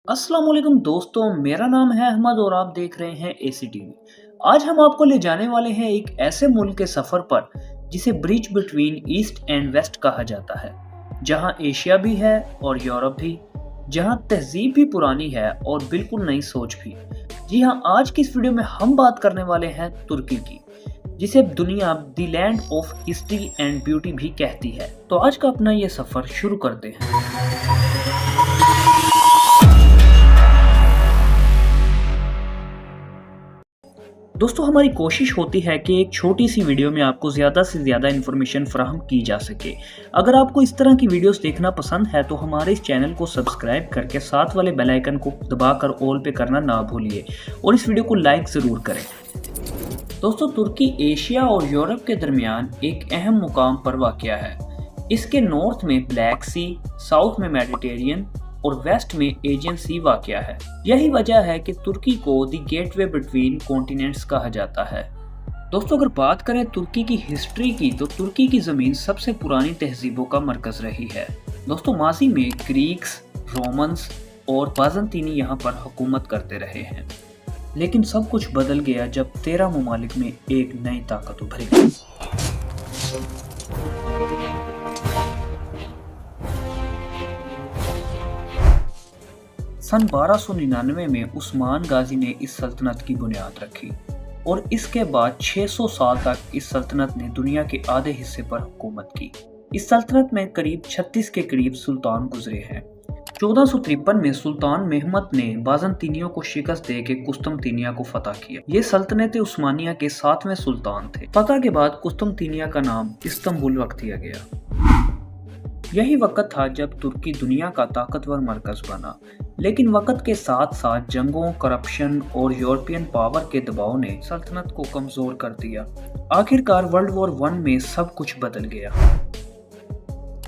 अस्सलाम वालेकुम दोस्तों, मेरा नाम है अहमद और आप देख रहे हैं एसी टीवी। आज हम आपको ले जाने वाले हैं एक ऐसे मुल्क के सफ़र पर जिसे bridge between east and west कहा जाता है, जहां एशिया भी है और यूरोप भी, जहां तहजीब भी पुरानी है और बिल्कुल नई सोच भी। जी हां, आज की इस वीडियो में हम बात करने वाले हैं तुर्की की, जिसे दुनिया the land of history and beauty भी कहती है। तो आज का अपना ये सफ़र शुरू करते हैं। दोस्तों, हमारी कोशिश होती है कि एक छोटी सी वीडियो में आपको ज़्यादा से ज़्यादा इन्फॉर्मेशन फराहम की जा सके। अगर आपको इस तरह की वीडियोस देखना पसंद है तो हमारे इस चैनल को सब्सक्राइब करके साथ वाले बेल आइकन को दबाकर ऑल पे करना ना भूलिए और इस वीडियो को लाइक ज़रूर करें। दोस्तों, तुर्की एशिया और यूरोप के दरमियान एक अहम मुकाम पर वाक़या है। इसके नॉर्थ में ब्लैक सी, साउथ में मेडिटेरियन और वेस्ट में एजियन सी वाक़या है। यही वजह है कि तुर्की को द गेटवे बिटवीन कॉन्टिनेंट्स कहा जाता है। दोस्तों, अगर बात करें तुर्की की हिस्ट्री की तो तुर्की की ज़मीन सबसे पुरानी तहजीबों का मरकज़ रही है। दोस्तों, माजी में ग्रीक्स, रोमन्स और बाज़ंतीनी यहाँ पर हुकूमत करते रहे हैं, लेकिन सब कुछ बदल गया जब 13 ममालिक में एक नई ताकत उभरी। सन 1299 में उस्मान गाजी ने इस सल्तनत की बुनियाद रखी और इसके बाद 600 साल तक इस सल्तनत ने दुनिया के आधे हिस्से पर हुकूमत की। इस सल्तनत में करीब 36 के करीब सुल्तान गुजरे हैं। 1453 में सुल्तान मेहमत ने बाज़ंतीनियों को शिकस्त दे के कुस्तुमतीनिया को फतह किया। ये सल्तनत उस्मानिया के 7वें सुल्तान थे। फतह के बाद कुस्तुमतीनिया का नाम इस्तांबुल रख दिया गया। यही वक्त था जब तुर्की दुनिया का ताकतवर मरकज बना, लेकिन वक्त के साथ साथ जंगों, करप्शन और यूरोपियन पावर के दबाव ने सल्तनत को कमजोर कर दिया। आखिरकार वर्ल्ड वॉर 1 में सब कुछ बदल गया।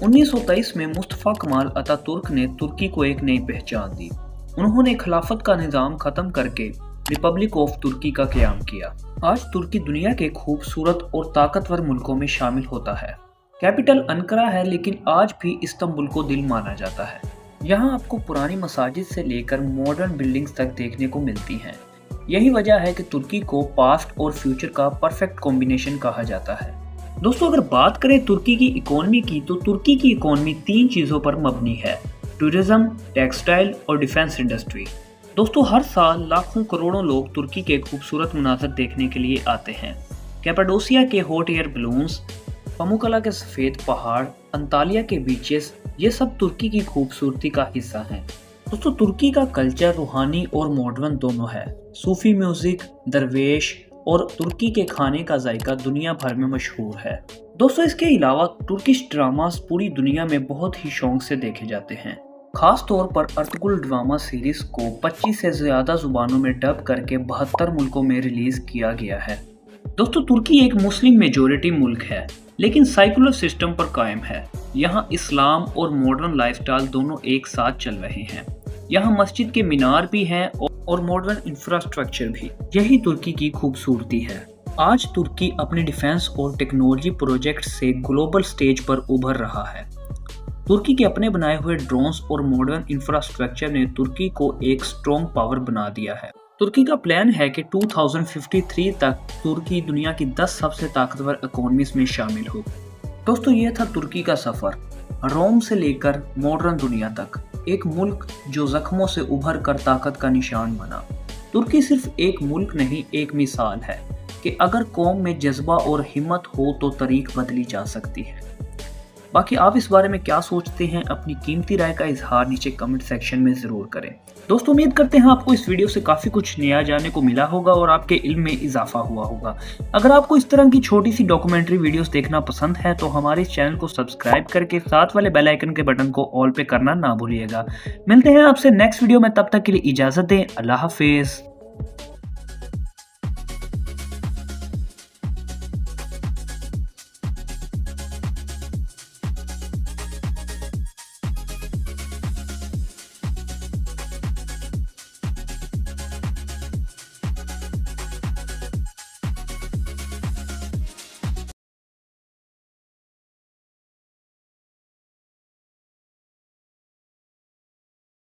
1923 में मुस्तफा कमाल अतातुर्क ने तुर्की को एक नई पहचान दी। उन्होंने खिलाफत का निज़ाम खत्म करके रिपब्लिक ऑफ तुर्की का क़याम किया। आज तुर्की दुनिया के खूबसूरत और ताकतवर मुल्कों में शामिल होता है। कैपिटल अंकारा है, लेकिन आज भी इस्तांबुल को दिल माना जाता है। यहाँ आपको पुरानी मसाजिद से लेकर मॉडर्न बिल्डिंग्स तक देखने को मिलती हैं। यही वजह है कि तुर्की को पास्ट और फ्यूचर का परफेक्ट कॉम्बिनेशन कहा जाता है। दोस्तों, अगर बात करें तुर्की की इकोनॉमी की तो तुर्की की इकोनॉमी 3 चीज़ों पर मबनी है: टूरिज्म, टेक्सटाइल और डिफेंस इंडस्ट्री। दोस्तों, हर साल लाखों करोड़ों लोग तुर्की के खूबसूरत मनाज़र देखने के लिए आते हैं। कैपाडोसिया के हॉट एयर बलून्स, पमुकला के सफ़ेद पहाड़, अंतालिया के बीचेस, ये सब तुर्की की खूबसूरती का हिस्सा हैं। दोस्तों, तुर्की का कल्चर रूहानी और मॉडर्न दोनों है। सूफी म्यूजिक, दरवेश और तुर्की के खाने का जायका दुनिया भर में मशहूर है। दोस्तों, इसके अलावा तुर्किश ड्रामास पूरी दुनिया में बहुत ही शौक से देखे जाते हैं। खास तौर पर अर्तुगरुल ड्रामा सीरीज को 25 से ज़्यादा जुबानों में डब करके 72 मुल्कों में रिलीज किया गया है। दोस्तों, तुर्की एक मुस्लिम मेजोरिटी मुल्क है, लेकिन साइकुलर सिस्टम पर कायम है। यहाँ इस्लाम और मॉडर्न लाइफस्टाइल दोनों एक साथ चल रहे हैं। यहाँ मस्जिद के मीनार भी हैं और मॉडर्न इंफ्रास्ट्रक्चर भी। यही तुर्की की खूबसूरती है। आज तुर्की अपने डिफेंस और टेक्नोलॉजी प्रोजेक्ट से ग्लोबल स्टेज पर उभर रहा है। तुर्की के अपने बनाए हुए ड्रोन्स और मॉडर्न इंफ्रास्ट्रक्चर ने तुर्की को एक स्ट्रॉन्ग पावर बना दिया है। तुर्की का प्लान है कि 2053 तक तुर्की दुनिया की 10 सबसे ताकतवर इकोनॉमीज में शामिल हो। दोस्तों, ये था तुर्की का सफ़र, रोम से लेकर मॉडर्न दुनिया तक। एक मुल्क जो जख्मों से उभर कर ताकत का निशान बना। तुर्की सिर्फ एक मुल्क नहीं, एक मिसाल है कि अगर कौम में जज्बा और हिम्मत हो तो तारीख बदली जा सकती है। बाकी आप इस बारे में क्या सोचते हैं, अपनी कीमती राय का इजहार नीचे कमेंट सेक्शन में ज़रूर करें। दोस्तों, उम्मीद करते हैं आपको इस वीडियो से काफ़ी कुछ नया जानने को मिला होगा और आपके इल्म में इजाफा हुआ होगा। अगर आपको इस तरह की छोटी सी डॉक्यूमेंट्री वीडियोस देखना पसंद है तो हमारे इस चैनल को सब्सक्राइब करके साथ वाले बेल आइकन के बटन को ऑल पे करना ना भूलिएगा। मिलते हैं आपसे नेक्स्ट वीडियो में, तब तक के लिए इजाज़त दें। अल्लाह हाफिज़।